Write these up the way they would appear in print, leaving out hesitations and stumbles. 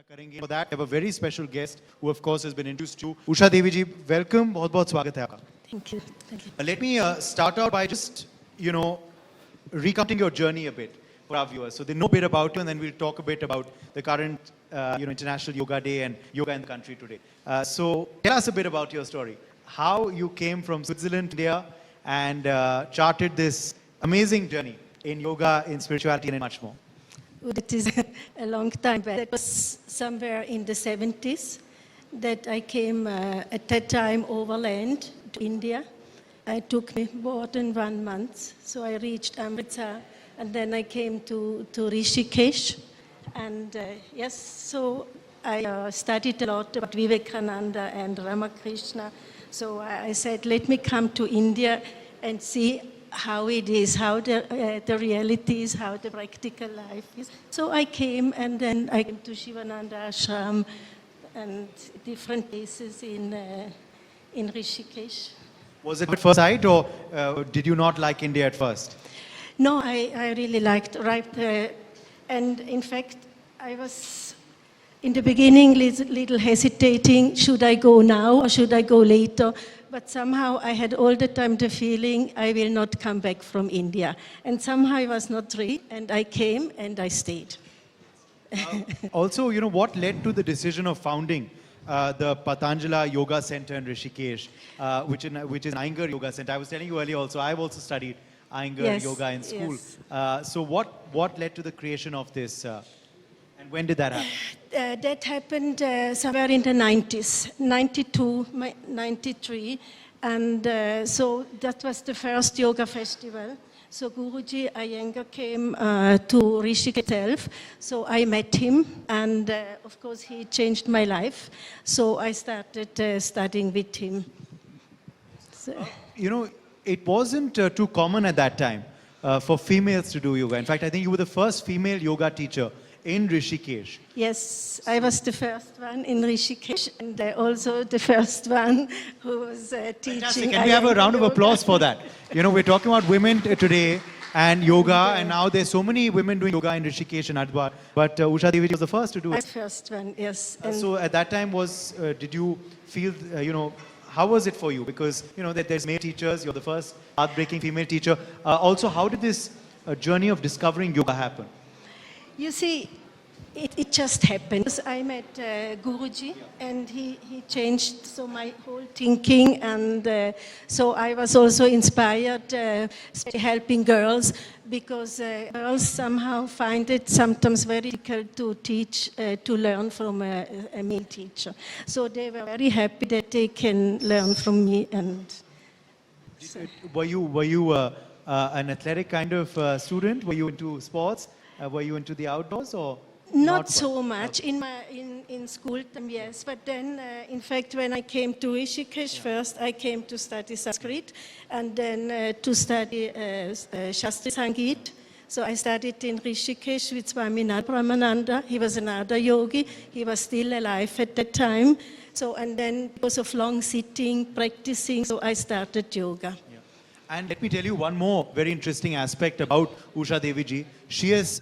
करेंगे. For that, I have a very special guest who, of course, has been introduced to. Usha Devi ji, welcome. बहुत-बहुत स्वागत है आपका. Thank you. Thank you. Let me start out by just, recounting your journey a bit for our viewers. So they know a bit about you, and then we'll talk a bit about the current, International Yoga Day and yoga in the country today. So tell us a bit about your story. How you came from Switzerland, India, and charted this amazing journey in yoga, in spirituality, and much more. That is a long time back. It was somewhere in the 70s that I came at that time overland to India. It took me more than 1 month. So I reached Amritsar and then I came to Rishikesh. And so I studied a lot about Vivekananda and Ramakrishna. So I said, let me come to India and see how it is, how the reality is, how the practical life is. So I came, and then I came to Shivananda Ashram and different places in Rishikesh. Was it at first sight, or did you not like India at first? No, I really liked, and in fact, I was in the beginning little hesitating, should I go now or should I go later? But somehow I had all the time the feeling I will not come back from India. And somehow I was not ready, and I came and I stayed. Also, what led to the decision of founding the Patanjala Yoga Center in Rishikesh, which is an Iyengar Yoga Center. I was telling you earlier also, I've also studied Iyengar Yoga in school. Yes. So what led to the creation of this? And when did that happen? That happened somewhere in the 90s, 92, 93. And so that was the first yoga festival. So Guruji Iyengar came to Rishikesh itself. So I met him, and of course he changed my life. So I started studying with him. So. It wasn't too common at that time for females to do yoga. In fact, I think you were the first female yoga teacher in Rishikesh. Yes, I was the first one in Rishikesh, and also the first one who was teaching. Fantastic. Can we have a round of applause for that? We're talking about women today and yoga, and now there's so many women doing yoga in Rishikesh and Adwar. But Usha Devi was the first to do it. The first one, yes. So at that time, did you feel, how was it for you? Because, that there's male teachers, you're the first path-breaking female teacher. Also, how did this journey of discovering yoga happen? You see, it just happened. I met Guruji, and he changed so my whole thinking, and so I was also inspired helping girls, because girls somehow find it sometimes very difficult to teach, to learn from a male teacher. So they were very happy that they can learn from me. And so. Were you an athletic kind of student? Were you into sports? Were you into the outdoors, or? Not so much. In school time, yes. But then, in fact, when I came to Rishikesh first, I came to study Sanskrit, and then to study Shastri Sangeet. So I studied in Rishikesh with Swami Brahmananda. He was another yogi. He was still alive at that time. So, and then because of long sitting, practicing, so I started yoga. Yeah. And let me tell you one more very interesting aspect about Usha Devi ji. She has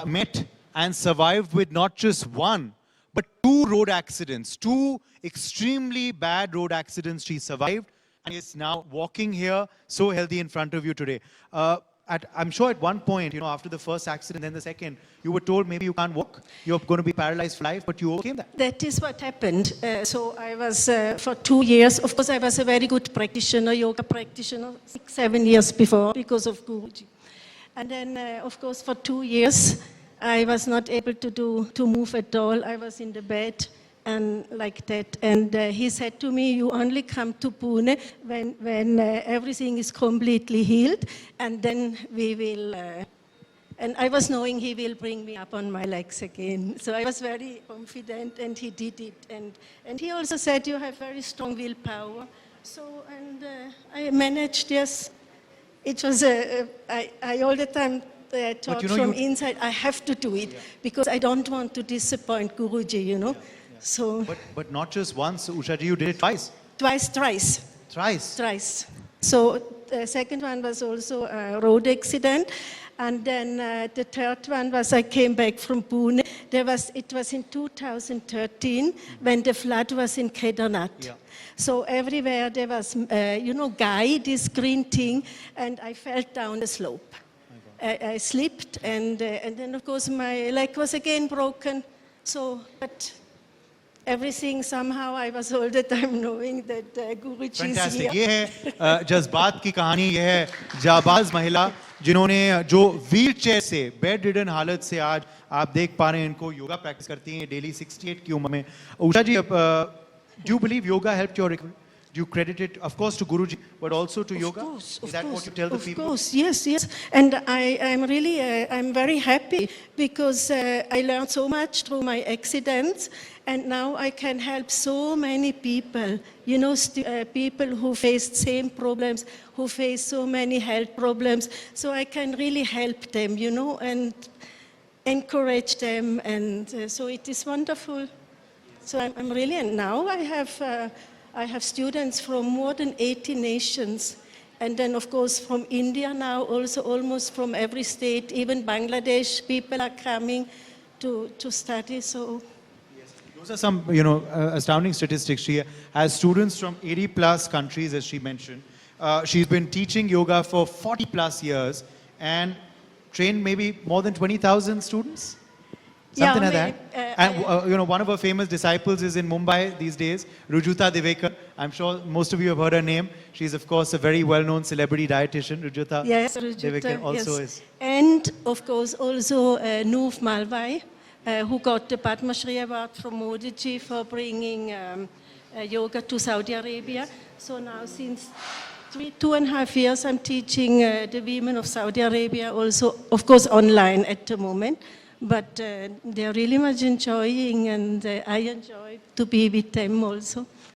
met and survived with not just one, but 2 road accidents, 2 extremely bad road accidents she survived, and is now walking here so healthy in front of you today. I'm sure at one point, after the first accident, then the second, you were told maybe you can't walk, you're going to be paralyzed for life, but you overcame that. That is what happened. So I was, for 2 years, of course I was a very good practitioner, yoga practitioner, 6-7 years before, because of Guruji. And then, of course, for 2 years, I was not able to move at all. I was in the bed and like that. And he said to me, you only come to Pune when everything is completely healed, and then we will... and I was knowing he will bring me up on my legs again. So I was very confident, and he did it. And he also said, you have very strong willpower. So, and I managed, yes. It was I all the time thought from inside, I have to do it, because I don't want to disappoint Guruji, Yeah. So. But not just once, Usha ji, you did it twice. Thrice. So the second one was also a road accident, And then the third one was I came back from Pune. It was in 2013 when the flood was in Kedarnath. Yeah. So everywhere there was, Guy, this green thing, and I fell down the slope. I slipped, and then of course my leg was again broken. So, but everything somehow I was all the time knowing that Guruji is Fantastic. here. ये है जज्बात की कहानी. ये है जाबाज महिला जिन्होंने जो व्हील चेयर से बेड रिडन हालत से आज आप देख पा रहे हैं इनको योगा प्रैक्टिस करती हैं डेली 68 की उम्र में. उषा जी, do you believe yoga helped your recovery? Do you credit it, of course, to Guruji, but also to yoga? Is that what you tell the people? Of course, yes. And I'm really, I'm very happy because I learned so much through my accidents, and now I can help so many people, people who face same problems, who face so many health problems. So I can really help them, and encourage them, and so it is wonderful. So I'm really, and now I have students from more than 80 nations. And then, of course, from India now, also almost from every state, even Bangladesh, people are coming to study. So, Yes. Those are some, astounding statistics. She has students from 80 plus countries, as she mentioned. She's been teaching yoga for 40 plus years and trained maybe more than 20,000 students. Something like that. And one of her famous disciples is in Mumbai these days, Rujuta Divekar. I'm sure most of you have heard her name. She's, of course, a very well-known celebrity dietitian. Rujuta Divekar also is. And, of course, also Noor Malwai, who got the Padma Shri Award from Modi ji for bringing yoga to Saudi Arabia. So now since 2.5 years, I'm teaching the women of Saudi Arabia also, of course, online at the moment. But they're really much enjoying, and I enjoy to be with them also.